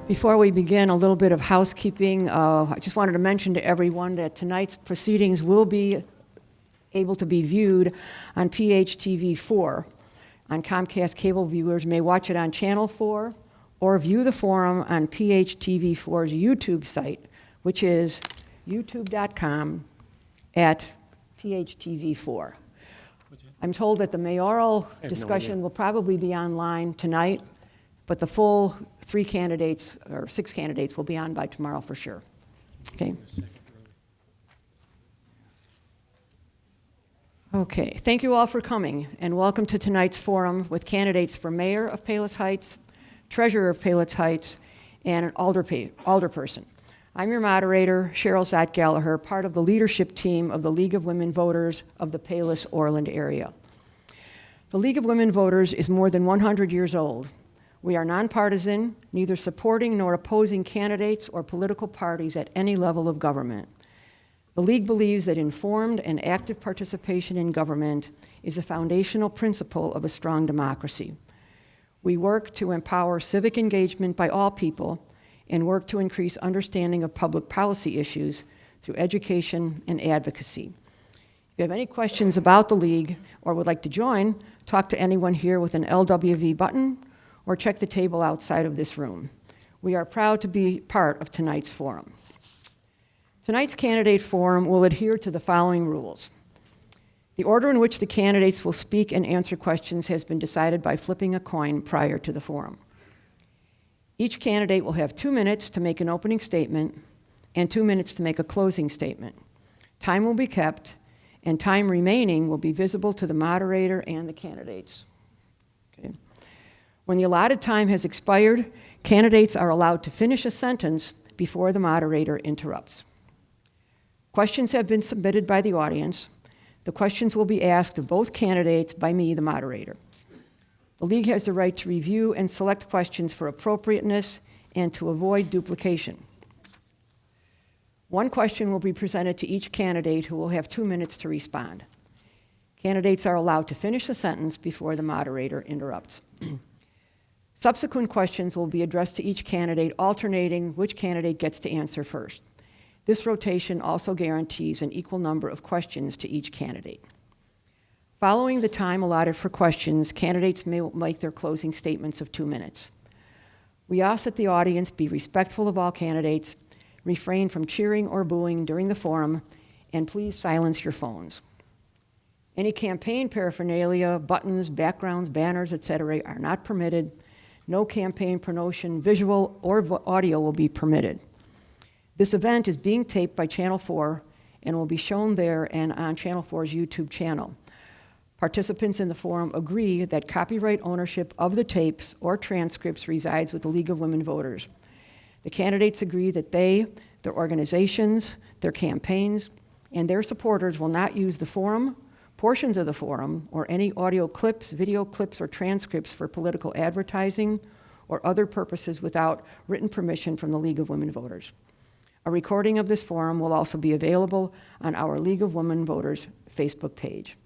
Before we begin, a little bit of housekeeping. I just wanted to mention to everyone that tonight's proceedings will be able to be viewed on PHTV4. On Comcast cable viewers may watch it on Channel 4 or view the forum on PHTV4's YouTube site, which is youtube.com/PHTV4. I'm told that the mayoral discussion will probably be online tonight, but the full 3 candidates or 6 candidates will be on by tomorrow for sure. Okay. Okay, thank you all for coming, and welcome to tonight's forum with candidates for mayor of Palos Heights, treasurer of Palos Heights, and an alderperson. I'm your moderator, Cheryl Zott Gallagher, part of the leadership team of the League of Women Voters of the Palos-Orland area. The League of Women Voters is more than 100 years old. We are nonpartisan, neither supporting nor opposing candidates or political parties at any level of government. The League believes that informed and active participation in government is the foundational principle of a strong democracy. We work to empower civic engagement by all people and work to increase understanding of public policy issues through education and advocacy. If you have any questions about the League or would like to join, talk to anyone here with an LWV button or check the table outside of this room. We are proud to be part of tonight's forum. Tonight's candidate forum will adhere to the following rules. The order in which the candidates will speak and answer questions has been decided by flipping a coin prior to the forum. Each candidate will have 2 minutes to make an opening statement and 2 minutes to make a closing statement. Time will be kept, and time remaining will be visible to the moderator and the candidates. Okay. When the allotted time has expired, candidates are allowed to finish a sentence before the moderator interrupts. Questions have been submitted by the audience. The questions will be asked of both candidates by me, the moderator. The League has the right to review and select questions for appropriateness and to avoid duplication. One question will be presented to each candidate who will have 2 minutes to respond. Candidates are allowed to finish a sentence before the moderator interrupts. Subsequent questions will be addressed to each candidate, alternating which candidate gets to answer first. This rotation also guarantees an equal number of questions to each candidate. Following the time allotted for questions, candidates may make their closing statements of 2 minutes. We ask that the audience be respectful of all candidates, refrain from cheering or booing during the forum, and please silence your phones. Any campaign paraphernalia, buttons, backgrounds, banners, etc. are not permitted. No campaign promotion, visual or audio will be permitted. This event is being taped by Channel 4 and will be shown there and on Channel 4's YouTube channel. Participants in the forum agree that copyright ownership of the tapes or transcripts resides with the League of Women Voters. The candidates agree that they, their organizations, their campaigns, and their supporters will not use the forum, portions of the forum, or any audio clips, video clips, or transcripts for political advertising or other purposes without written permission from the League of Women Voters. A recording of this forum will also be available on our League of Women Voters Facebook page.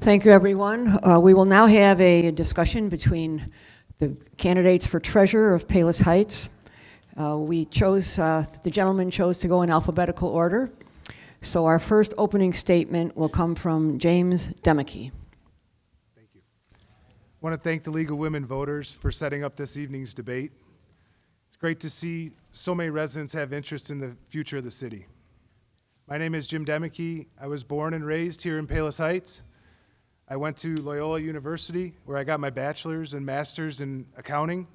Thank you, everyone. We will now have a discussion between the candidates for treasurer of Palos Heights. The gentleman chose to go in alphabetical order. So our first opening statement will come from James Demeke. Thank you. I want to thank the League of Women Voters for setting up this evening's debate. It's great to see so many residents have interest in the future of the city. My name is Jim Demeke. I was born and raised here in Palos Heights. I went to Loyola University, where I got my bachelor's and master's in accounting.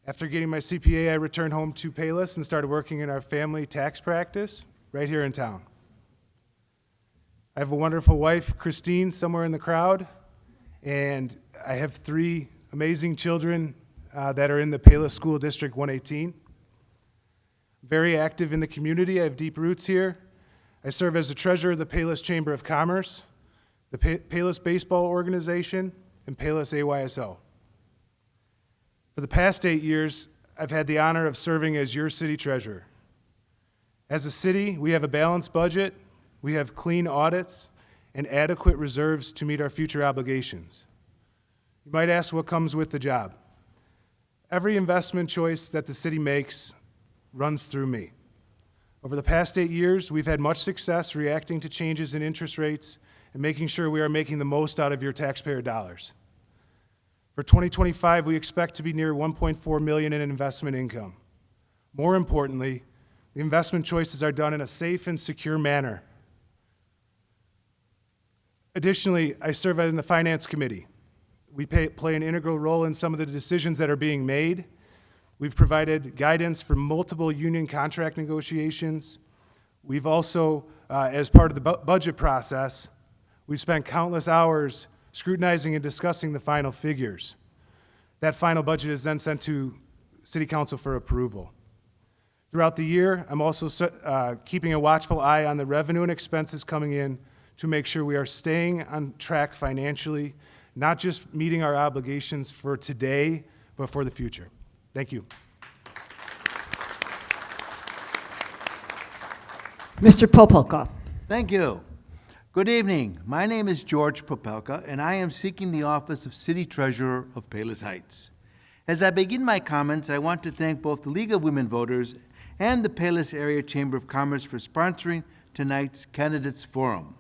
After getting my CPA, I returned home to Palos and started working in our family tax practice right here in town. I have a wonderful wife, Christine, somewhere in the crowd, and I have 3 amazing children that are in the Palos School District 118. Very active in the community. I have deep roots here. I serve as the treasurer of the Palos Chamber of Commerce, the Palos Baseball Organization, and Palos AYSO. For the past 8 years, I've had the honor of serving as your city treasurer. As a city, we have a balanced budget, we have clean audits, and adequate reserves to meet our future obligations. You might ask what comes with the job. Every investment choice that the city makes runs through me. Over the past 8 years, we've had much success reacting to changes in interest rates and making sure we are making the most out of your taxpayer dollars. For 2025, we expect to be near $1.4 million in investment income. More importantly, the investment choices are done in a safe and secure manner. Additionally, I serve in the Finance Committee. We play an integral role in some of the decisions that are being made. We've provided guidance for multiple union contract negotiations. We've also, as part of the budget process, we've spent countless hours scrutinizing and discussing the final figures. That final budget is then sent to City Council for approval. Throughout the year, I'm also keeping a watchful eye on the revenue and expenses coming in to make sure we are staying on track financially, not just meeting our obligations for today, but for the future. Thank you. Mr. Popelka. Thank you. Good evening. My name is George Popelka, and I am seeking the office of City Treasurer of Palos Heights. As I begin my comments, I want to thank both the League of Women Voters and the Palos Area Chamber of Commerce for sponsoring tonight's Candidates Forum.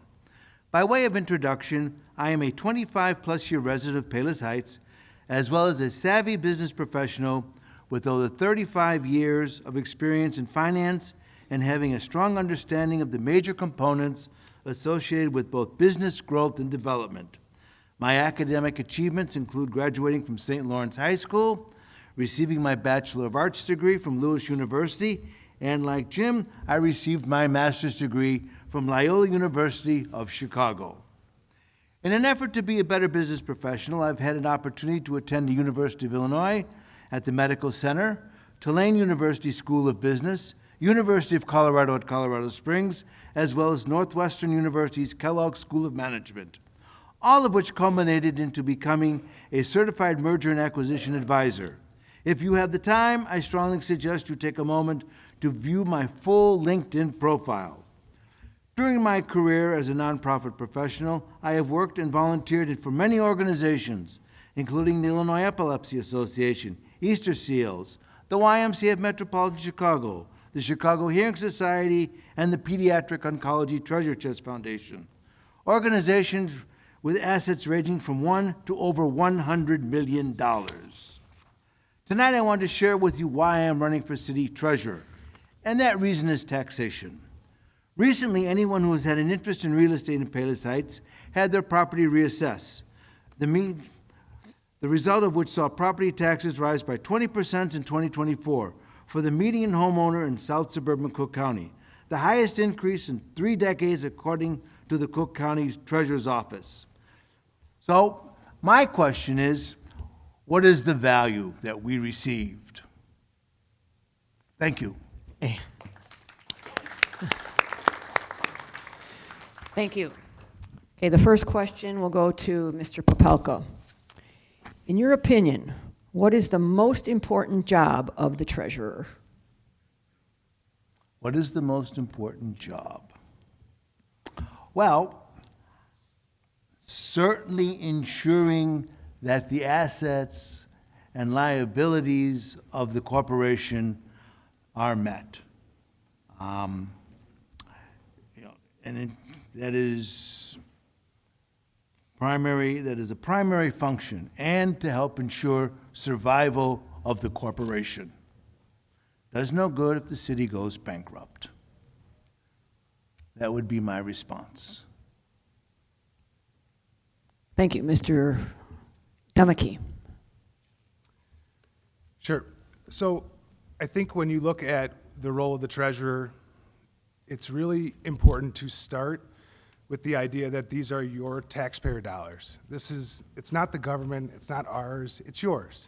By way of introduction, I am a 25-plus year resident of Palos Heights, as well as a savvy business professional with over 35 years of experience in finance and having a strong understanding of the major components associated with both business growth and development. My academic achievements include graduating from St. Lawrence High School, receiving my Bachelor of Arts degree from Lewis University, and like Jim, I received my master's degree from Loyola University of Chicago. In an effort to be a better business professional, I've had an opportunity to attend the University of Illinois at the Medical Center, Tulane University School of Business, University of Colorado at Colorado Springs, as well as Northwestern University's Kellogg School of Management, all of which culminated into becoming a certified merger and acquisition advisor. If you have the time, I strongly suggest you take a moment to view my full LinkedIn profile. During my career as a nonprofit professional, I have worked and volunteered for many organizations, including the Illinois Epilepsy Association, Easter Seals, the YMCA of Metropolitan Chicago, the Chicago Hearing Society, and the Pediatric Oncology Treasure Chest Foundation, organizations with assets ranging from $1 to over $100 million. Tonight I want to share with you why I am running for city treasurer, and that reason is taxation. Recently, anyone who has had an interest in real estate in Palos Heights had their property reassessed, the result of which saw property taxes rise by 20% in 2024 for the median homeowner in South Suburban Cook County, the highest increase in 3 decades according to the Cook County Treasurer's Office. So my question is, what is the value that we received? Thank you. Thank you. Okay, the first question will go to Mr. Popelka. In your opinion, what is the most important job of the treasurer? What is the most important job? Well, certainly ensuring that the assets and liabilities of the corporation are met. That is a primary function, and to help ensure survival of the corporation. Does no good if the city goes bankrupt. That would be my response. Thank you, Mr. Demeke. Sure. So I think when you look at the role of the treasurer, it's really important to start with the idea that these are your taxpayer dollars. It's not the government, it's not ours, it's yours.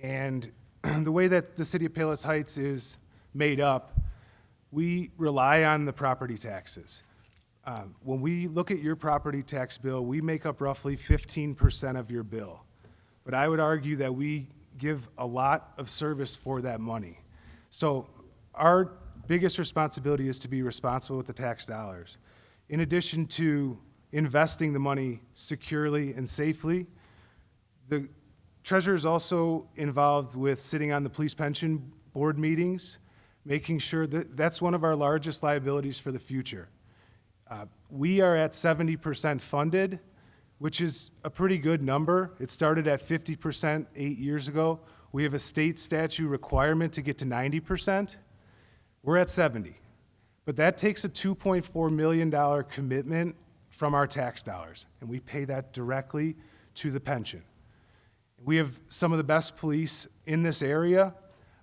And the way that the city of Palos Heights is made up, we rely on the property taxes. When we look at your property tax bill, we make up roughly 15% of your bill. But I would argue that we give a lot of service for that money. So our biggest responsibility is to be responsible with the tax dollars. In addition to investing the money securely and safely, the Treasurer is also involved with sitting on the police pension board meetings, making sure that that's one of our largest liabilities for the future. We are at 70% funded, which is a pretty good number. It started at 50% 8 years ago. We have a state statute requirement to get to 90%. We're at 70. But that takes a $2.4 million commitment from our tax dollars, and we pay that directly to the pension. We have some of the best police in this area.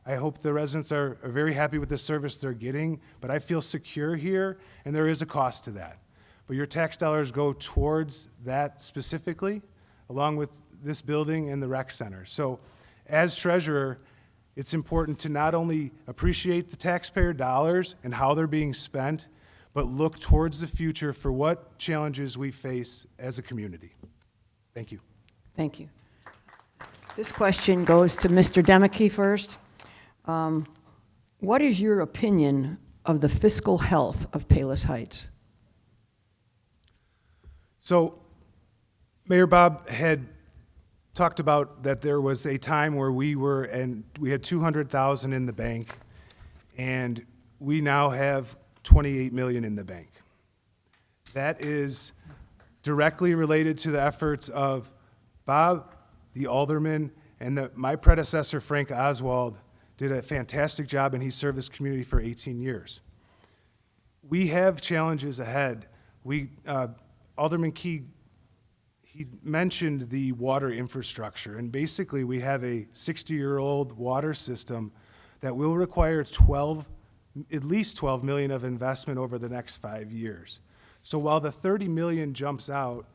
I hope the residents are very happy with the service they're getting, but I feel secure here, and there is a cost to that. But your tax dollars go towards that specifically, along with this building and the rec center. So as treasurer, it's important to not only appreciate the taxpayer dollars and how they're being spent, but look towards the future for what challenges we face as a community. Thank you. Thank you. This question goes to Mr. Demeke first. What is your opinion of the fiscal health of Palos Heights? So Mayor Bob had talked about that there was a time where we had 200,000 in the bank, and we now have 28 million in the bank. That is directly related to the efforts of Bob, the alderman, and my predecessor, Frank Oswald, did a fantastic job, and he served this community for 18 years. We have challenges ahead. Alderman Key, he mentioned the water infrastructure, and basically we have a 60-year-old water system that will require at least 12 million of investment over the next 5 years. So while the 30 million jumps out,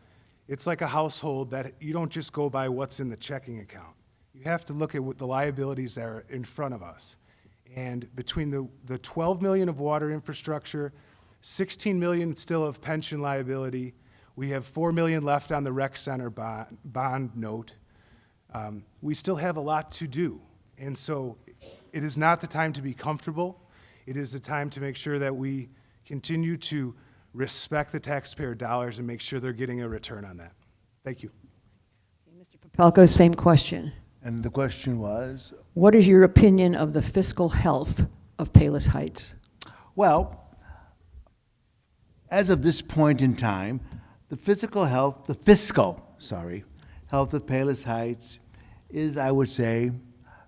it's like a household that you don't just go by what's in the checking account. You have to look at what the liabilities that are in front of us. And between the 12 million of water infrastructure, 16 million still of pension liability, we have 4 million left on the rec center bond note. We still have a lot to do. And so it is not the time to be comfortable. It is the time to make sure that we continue to respect the taxpayer dollars and make sure they're getting a return on that. Thank you. Mr. Popelka, same question. And the question was? What is your opinion of the fiscal health of Palos Heights? Well, as of this point in time, the fiscal health of Palos Heights is, I would say,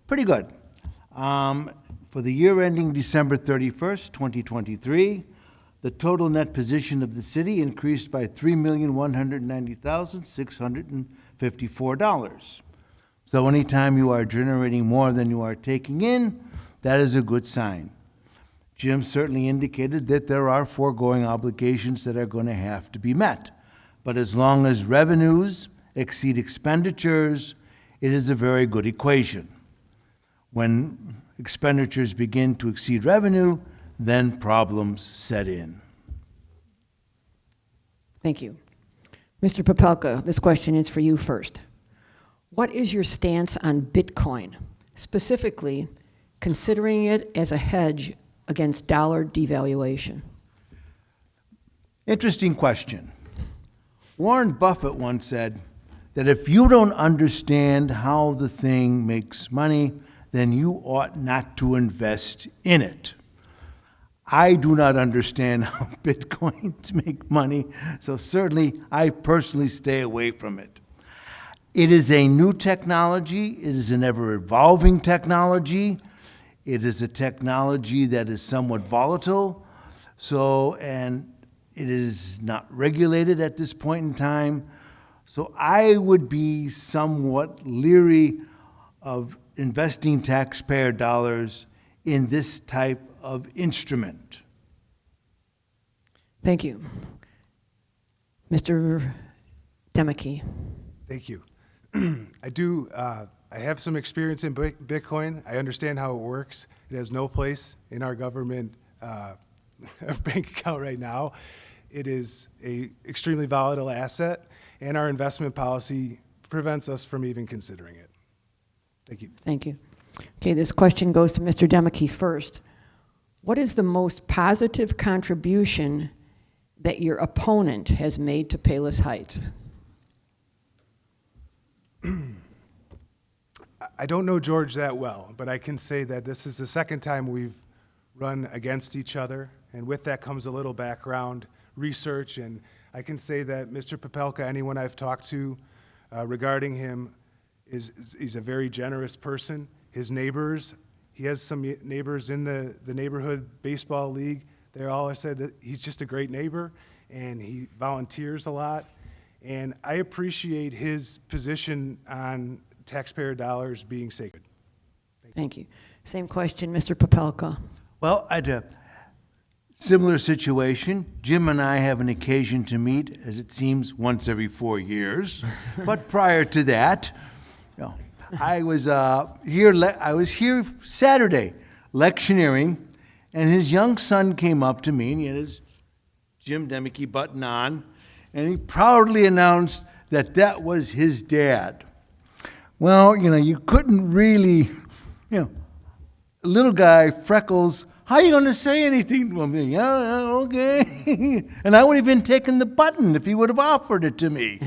pretty good. For the year ending December 31st, 2023, the total net position of the city increased by $3,190,654. So anytime you are generating more than you are taking in, that is a good sign. Jim certainly indicated that there are foregoing obligations that are going to have to be met. But as long as revenues exceed expenditures, it is a very good equation. When expenditures begin to exceed revenue, then problems set in. Thank you. Mr. Popelka, this question is for you first. What is your stance on Bitcoin, specifically considering it as a hedge against dollar devaluation? Interesting question. Warren Buffett once said that if you don't understand how the thing makes money, then you ought not to invest in it. I do not understand how Bitcoins make money, so certainly I personally stay away from it. It is a new technology. It is an ever-evolving technology. It is a technology that is somewhat volatile, and it is not regulated at this point in time. So I would be somewhat leery of investing taxpayer dollars in this type of instrument. Thank you. Mr. Demeke. Thank you. I have some experience in Bitcoin. I understand how it works. It has no place in our government bank account right now. It is an extremely volatile asset, and our investment policy prevents us from even considering it. Thank you. Thank you. Okay, this question goes to Mr. Demeke first. What is the most positive contribution that your opponent has made to Palos Heights? I don't know George that well, but I can say that this is the second time we've run against each other, and with that comes a little background research, and I can say that Mr. Popelka, anyone I've talked to regarding him, he's a very generous person. His neighbors, he has some neighbors in the neighborhood baseball league. They all said that he's just a great neighbor, and he volunteers a lot. And I appreciate his position on taxpayer dollars being sacred. Thank you. Same question, Mr. Popelka. Well, I'd similar situation. Jim and I have an occasion to meet, as it seems, once every 4 years. But prior to that, you know, I was here Saturday lectioneering, and his young son came up to me, and he had his Jim Demicky button on, and he proudly announced that that was his dad. Well, you know, you couldn't really, you know, little guy, freckles, how are you going to say anything to him? Yeah, okay. And I would have even taken the button if he would have offered it to me.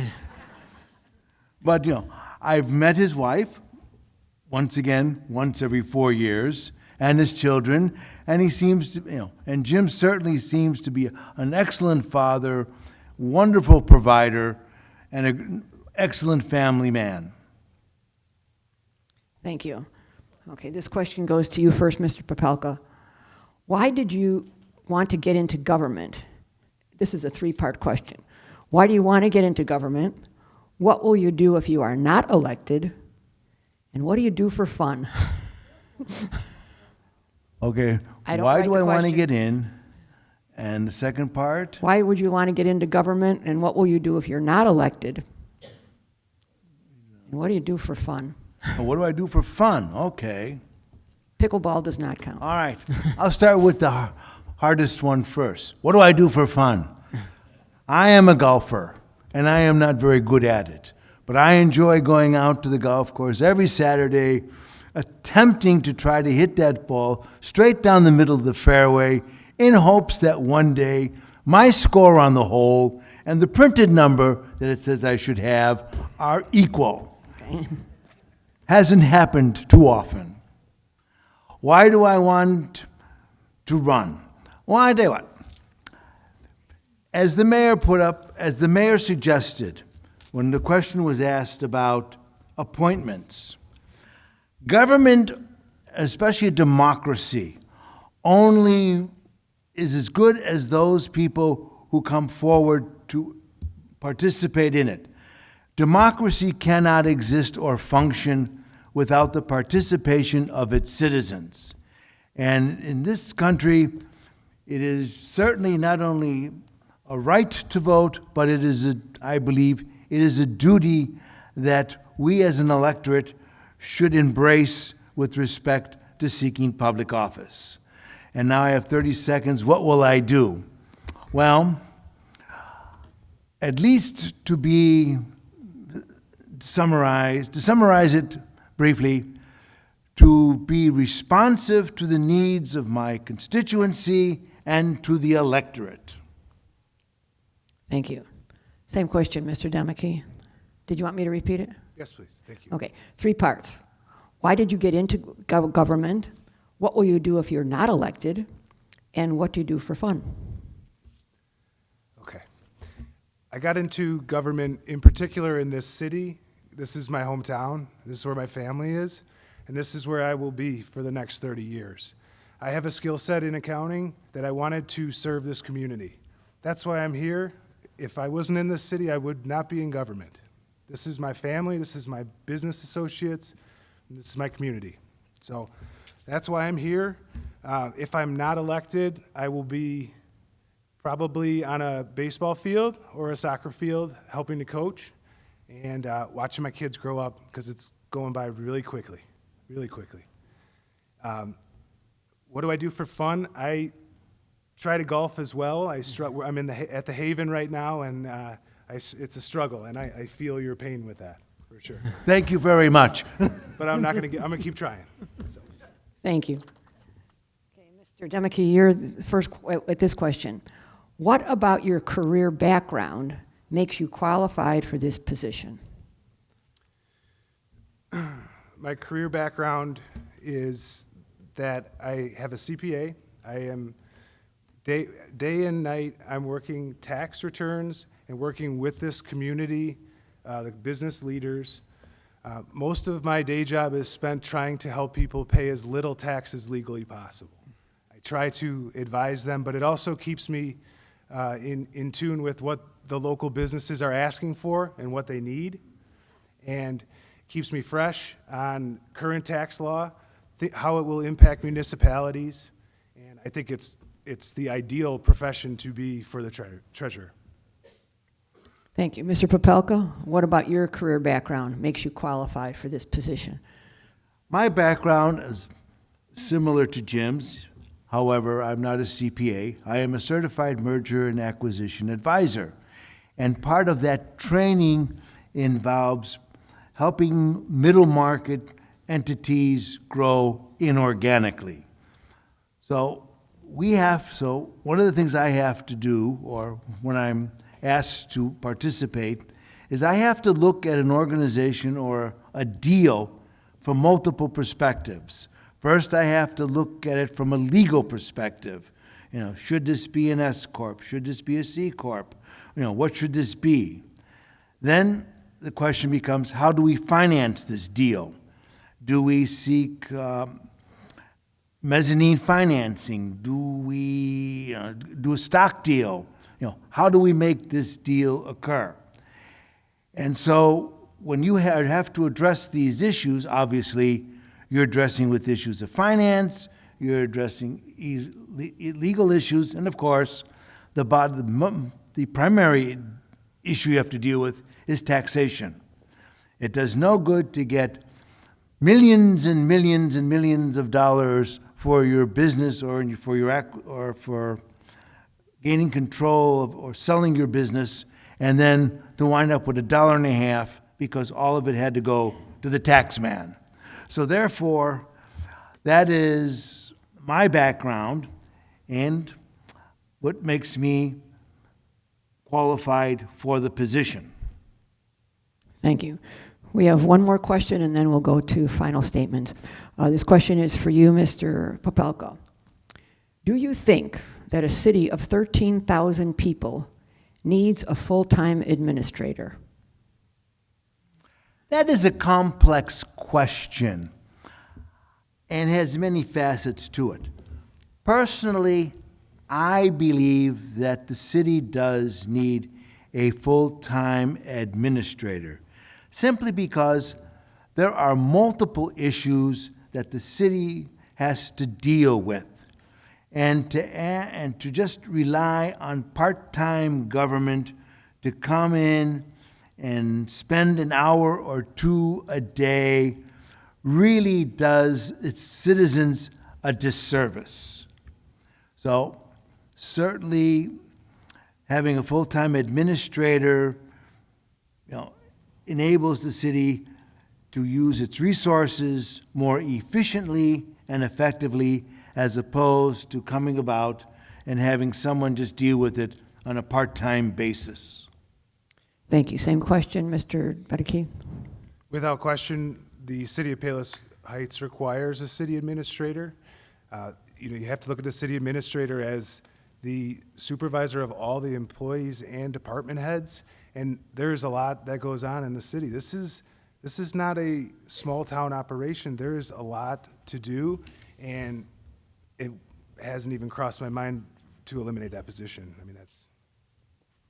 But, you know, I've met his wife, once every 4 years, and his children, and he seems to, you know, and Jim certainly seems to be an excellent father, wonderful provider, and an excellent family man. Thank you. Okay, this question goes to you first, Mr. Popelka. Why did you want to get into government? This is a three-part question. Why do you want to get into government? What will you do if you are not elected? And what do you do for fun? Okay, why do I want to get in? And the second part? Why would you want to get into government, and what will you do if you're not elected? And what do you do for fun? What do I do for fun? Okay. Pickleball does not count. All right. I'll start with the hardest one first. What do I do for fun? I am a golfer, and I am not very good at it. But I enjoy going out to the golf course every Saturday, attempting to try to hit that ball straight down the middle of the fairway in hopes that one day my score on the hole and the printed number that it says I should have are equal. Okay. Hasn't happened too often. Why do I want to run? Well, I tell you what. As the mayor suggested, when the question was asked about appointments, government, especially a democracy, only is as good as those people who come forward to participate in it. Democracy cannot exist or function without the participation of its citizens. And in this country, it is certainly not only a right to vote, but it is, I believe, it is a duty that we as an electorate should embrace with respect to seeking public office. And now I have 30 seconds. What will I do? Well, at least to summarize it briefly, to be responsive to the needs of my constituency and to the electorate. Thank you. Same question, Mr. Demicky. Did you want me to repeat it? Yes, please. Thank you. Okay, 3 parts. Why did you get into government? What will you do if you're not elected? And what do you do for fun? Okay. I got into government in particular in this city. This is my hometown. This is where my family is. And this is where I will be for the next 30 years. I have a skill set in accounting that I wanted to serve this community. That's why I'm here. If I wasn't in this city, I would not be in government. This is my family. This is my business associates. And this is my community. So that's why I'm here. If I'm not elected, I will be probably on a baseball field or a soccer field helping to coach and watching my kids grow up because it's going by really quickly, really quickly. What do I do for fun? I try to golf as well. I'm at the Haven right now, and it's a struggle, and I feel your pain with that, for sure. Thank you very much. But I'm gonna keep trying. So. Thank you. Okay, Mr. Demicky, you're the first with this question. What about your career background makes you qualified for this position? my career background is that I have a CPA. I am day and night, I'm working tax returns and working with this community, the business leaders. Most of my day job is spent trying to help people pay as little tax as legally possible. I try to advise them, but it also keeps me in tune with what the local businesses are asking for and what they need, and keeps me fresh on current tax law, how it will impact municipalities, and I think it's the ideal profession to be for the treasurer. Thank you. Mr. Popelka, what about your career background makes you qualified for this position? My background is similar to Jim's. However, I'm not a CPA. I am a certified merger and acquisition advisor. And part of that training involves helping middle market entities grow inorganically. So one of the things I have to do, or when I'm asked to participate, is I have to look at an organization or a deal from multiple perspectives. First, I have to look at it from a legal perspective. Should this be an S Corp? Should this be a C Corp? What should this be? Then the question becomes, how do we finance this deal? Do we seek mezzanine financing? Do we do a stock deal? How do we make this deal occur? And so when you have to address these issues, obviously you're addressing with issues of finance, you're addressing legal issues, and of course, the primary issue you have to deal with is taxation. It does no good to get millions and millions and millions of dollars for your business or for gaining control of or selling your business, and then to wind up with $1.50 because all of it had to go to the tax man. So therefore, that is my background and what makes me qualified for the position. Thank you. We have one more question, and then we'll go to final statements. This question is for you, Mr. Popelka. Do you think that a city of 13,000 people needs a full-time administrator? That is a complex question and has many facets to it. Personally, I believe that the city does need a full-time administrator, simply because there are multiple issues that the city has to deal with. And to just rely on part-time government to come in and spend an hour or two a day really does its citizens a disservice. So certainly having a full-time administrator enables the city to use its resources more efficiently and effectively, as opposed to coming about and having someone just deal with it on a part-time basis. Thank you. Same question, Mr. Badaki. Without question, the city of Palos Heights requires a city administrator. You have to look at the city administrator as the supervisor of all the employees and department heads, and there's a lot that goes on in the city. This is not a small town operation. There is a lot to do, and it hasn't even crossed my mind to eliminate that position. I mean,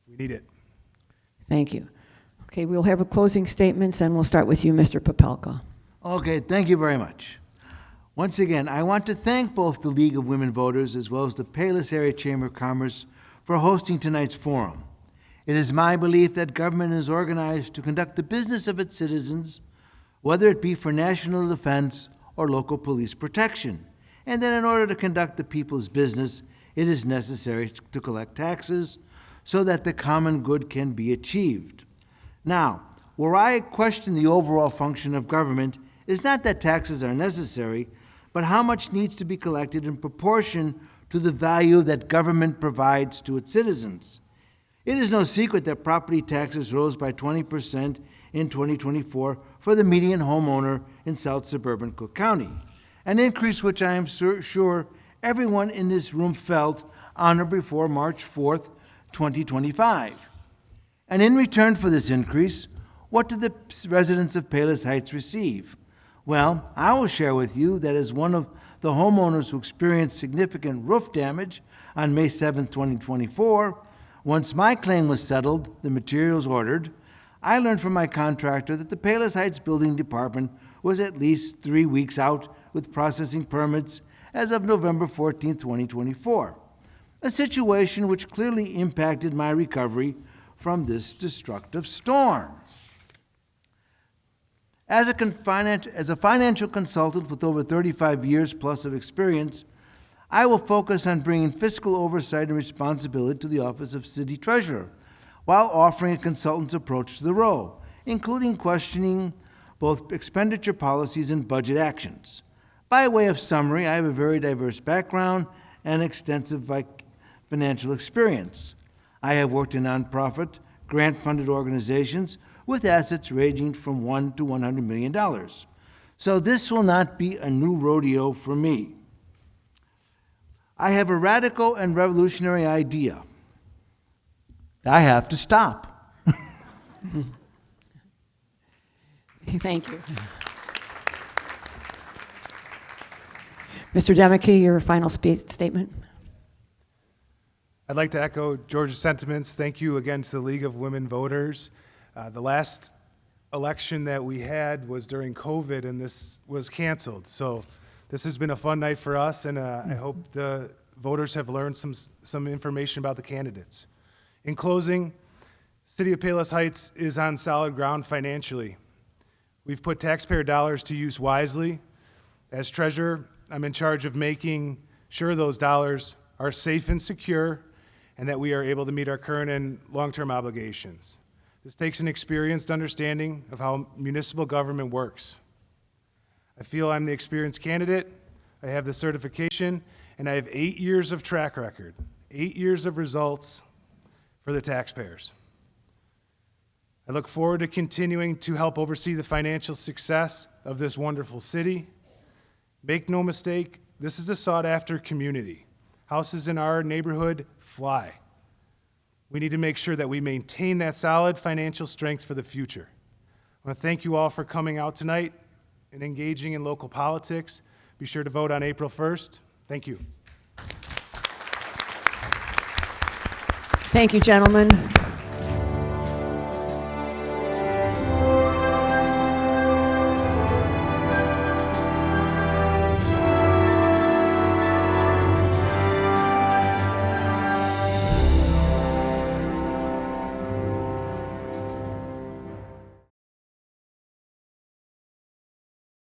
we need it. Thank you. Okay, we'll have a closing statements, and we'll start with you, Mr. Popelka. Okay, thank you very much. Once again, I want to thank both the League of Women Voters as well as the Palos Area Chamber of Commerce for hosting tonight's forum. It is my belief that government is organized to conduct the business of its citizens, whether it be for national defense or local police protection, and that in order to conduct the people's business, it is necessary to collect taxes so that the common good can be achieved. Now, where I question the overall function of government is not that taxes are necessary, but how much needs to be collected in proportion to the value that government provides to its citizens. It is no secret that property taxes rose by 20% in 2024 for the median homeowner in South suburban Cook County, an increase which I am sure everyone in this room felt on or before March 4th, 2025. And in return for this increase, what did the residents of Palos Heights receive? Well, I will share with you that as one of the homeowners who experienced significant roof damage on May 7, 2024, once my claim was settled, the materials ordered, I learned from my contractor that the Palos Heights Building Department was at least 3 weeks out with processing permits as of November 14, 2024, a situation which clearly impacted my recovery from this destructive storm. As a financial consultant with over 35 years plus of experience, I will focus on bringing fiscal oversight and responsibility to the Office of City Treasurer, while offering a consultant's approach to the role, including questioning both expenditure policies and budget actions. By way of summary, I have a very diverse background and extensive financial experience. I have worked in nonprofit, grant-funded organizations with assets ranging from $1 to $100 million. So this will not be a new rodeo for me. I have a radical and revolutionary idea. I have to stop. Thank you. Mr. Demeke, your final statement. I'd like to echo George's sentiments. Thank you again to the League of Women Voters. The last election that we had was during COVID, and this was canceled. So this has been a fun night for us, and I hope the voters have learned some information about the candidates. In closing, City of Palos Heights is on solid ground financially. We've put taxpayer dollars to use wisely. As treasurer, I'm in charge of making sure those dollars are safe and secure, and that we are able to meet our current and long-term obligations. This takes an experienced understanding of how municipal government works. I feel I'm the experienced candidate, I have the certification, and I have 8 years of track record, 8 years of results for the taxpayers. I look forward to continuing to help oversee the financial success of this wonderful city. Make no mistake, this is a sought-after community. Houses in our neighborhood fly. We need to make sure that we maintain that solid financial strength for the future. I want to thank you all for coming out tonight and engaging in local politics. Be sure to vote on April 1st. Thank you. Thank you, gentlemen.